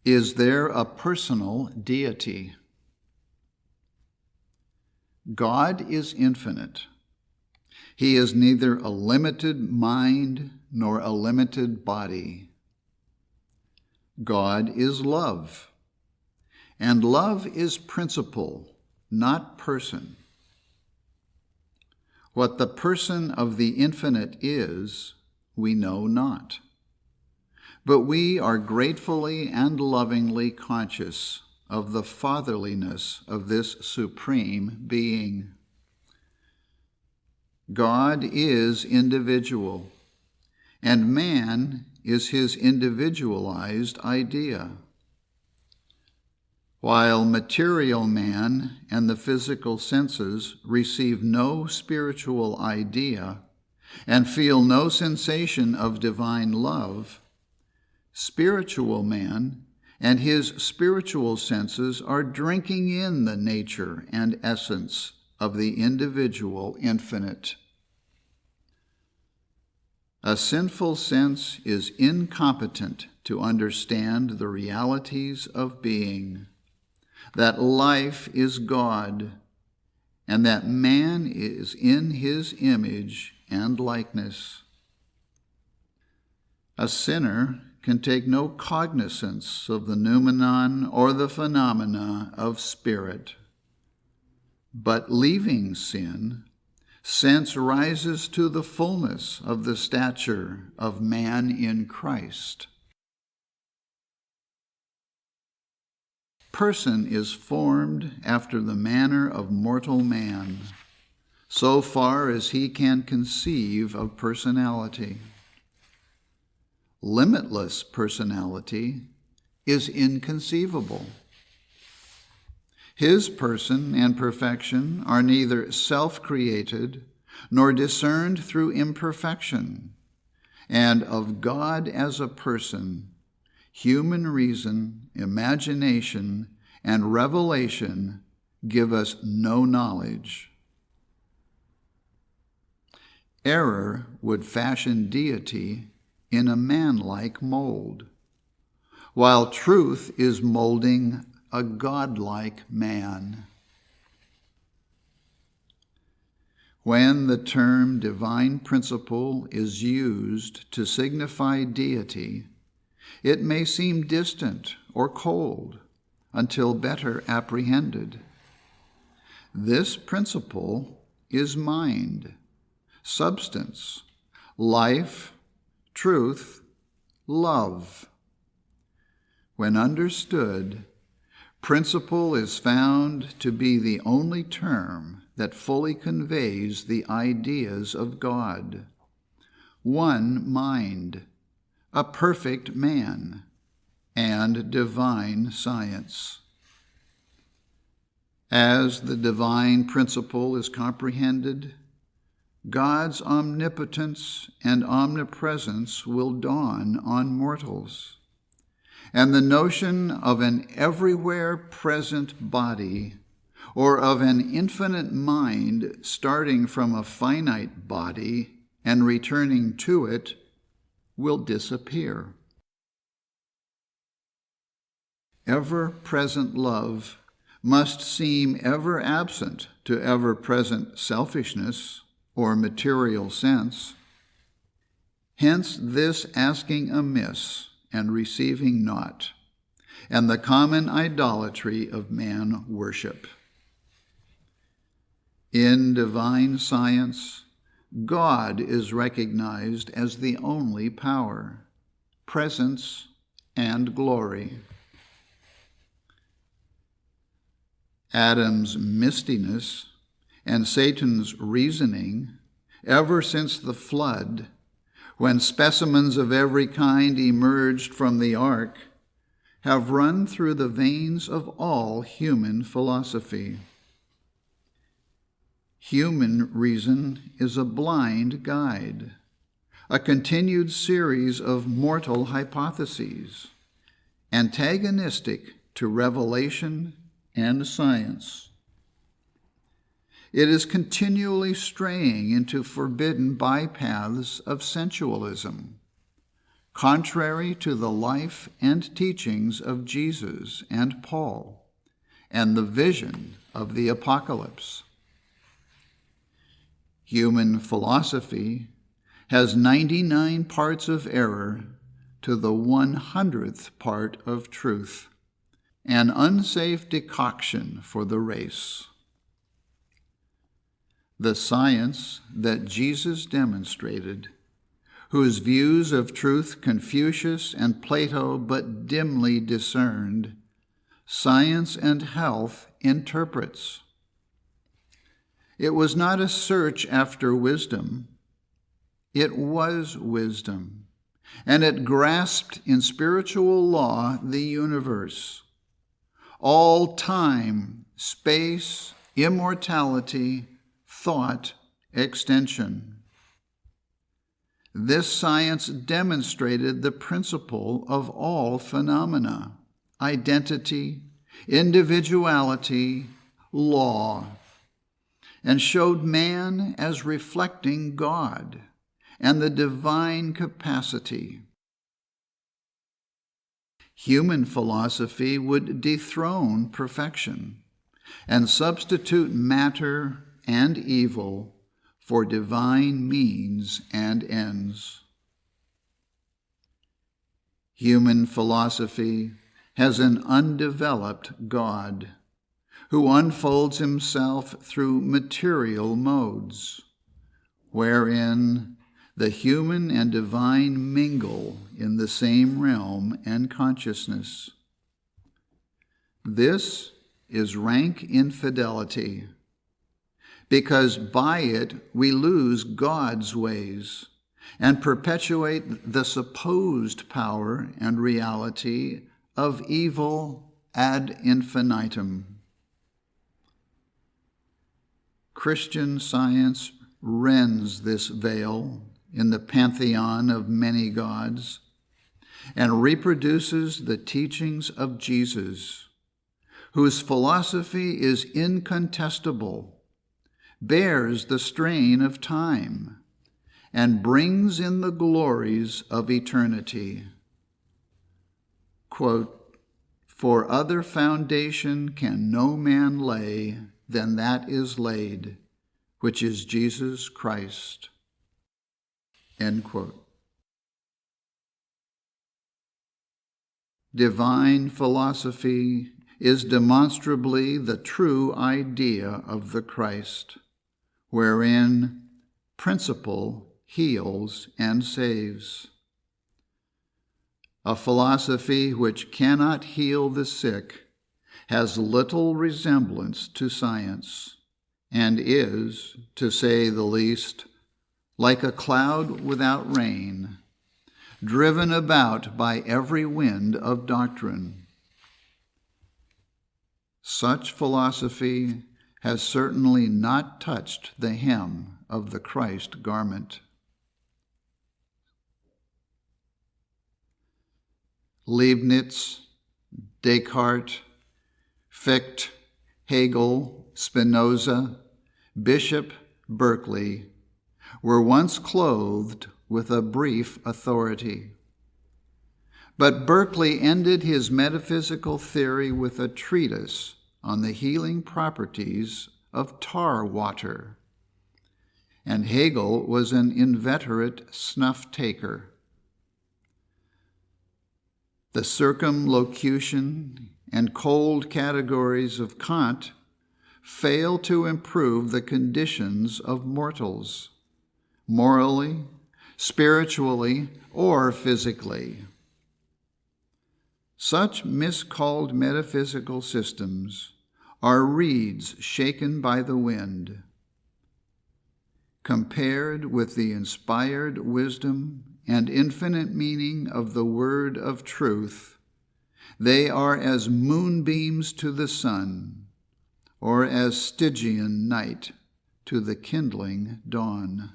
Is there a personal deity? God is infinite. He is neither a limited mind nor a limited body. God is love, and love is principle, not person. What the person of the infinite is, we know not. But we are gratefully and lovingly conscious of the fatherliness of this supreme being. God is individual, and man is his individualized idea. While material man and the physical senses receive no spiritual idea and feel no sensation of divine love, spiritual man and his spiritual senses are drinking in the nature and essence of the individual infinite. A sinful sense is incompetent to understand the realities of being, that life is God, and that man is in his image and likeness. A sinner can take no cognizance of the noumenon or the phenomena of spirit. But leaving sin, sense rises to the fullness of the stature of man in Christ. Person is formed after the manner of mortal man, so far as he can conceive of personality. Limitless personality is inconceivable. His person and perfection are neither self-created nor discerned through imperfection, and of God as a person, human reason, imagination, and revelation give us no knowledge. Error would fashion deity in a man-like mold, while truth is molding a godlike man. When the term divine principle is used to signify deity, it may seem distant or cold until better apprehended. This principle is mind, substance, life, truth, love. When understood, principle is found to be the only term that fully conveys the ideas of God. One mind, a perfect man, and divine science. As the divine principle is comprehended, God's omnipotence and omnipresence will dawn on mortals, and the notion of an everywhere present body or of an infinite mind starting from a finite body and returning to it will disappear. Ever-present love must seem ever absent to ever-present selfishness or material sense. Hence this asking amiss and receiving not, and the common idolatry of man worship. In divine science, God is recognized as the only power, presence, and glory. Adam's mistiness and Satan's reasoning, ever since the flood, when specimens of every kind emerged from the ark, have run through the veins of all human philosophy. Human reason is a blind guide, a continued series of mortal hypotheses, antagonistic to revelation and science. It is continually straying into forbidden bypaths of sensualism, contrary to the life and teachings of Jesus and Paul, and the vision of the apocalypse. Human philosophy has 99 parts of error to the 100th part of truth, an unsafe decoction for the race. The science that Jesus demonstrated, whose views of truth Confucius and Plato but dimly discerned, science and health interprets. It was not a search after wisdom. It was wisdom, and it grasped in spiritual law the universe, all time, space, immortality, thought, extension. This science demonstrated the principle of all phenomena: identity, individuality, law, and showed man as reflecting God and the divine capacity. Human philosophy would dethrone perfection and substitute matter and evil for divine means and ends. Human philosophy has an undeveloped God who unfolds himself through material modes, wherein the human and divine mingle in the same realm and consciousness. This is rank infidelity, because by it we lose God's ways and perpetuate the supposed power and reality of evil ad infinitum. Christian science rends this veil in the pantheon of many gods and reproduces the teachings of Jesus, whose philosophy is incontestable, bears the strain of time, and brings in the glories of eternity. Quote, "For other foundation can no man lay than that is laid, which is Jesus Christ." End quote. Divine philosophy is demonstrably the true idea of the Christ, wherein principle heals and saves. A philosophy which cannot heal the sick has little resemblance to science, and is, to say the least, like a cloud without rain, driven about by every wind of doctrine. Such philosophy has certainly not touched the hem of the Christ garment. Leibniz, Descartes, Fichte, Hegel, Spinoza, Bishop, Berkeley were once clothed with a brief authority. But Berkeley ended his metaphysical theory with a treatise on the healing properties of tar water, and Hegel was an inveterate snuff-taker. The circumlocution and cold categories of Kant fail to improve the conditions of mortals, morally, spiritually, or physically. Such miscalled metaphysical systems are reeds shaken by the wind. Compared with the inspired wisdom and infinite meaning of the word of truth, they are as moonbeams to the sun, or as Stygian night to the kindling dawn.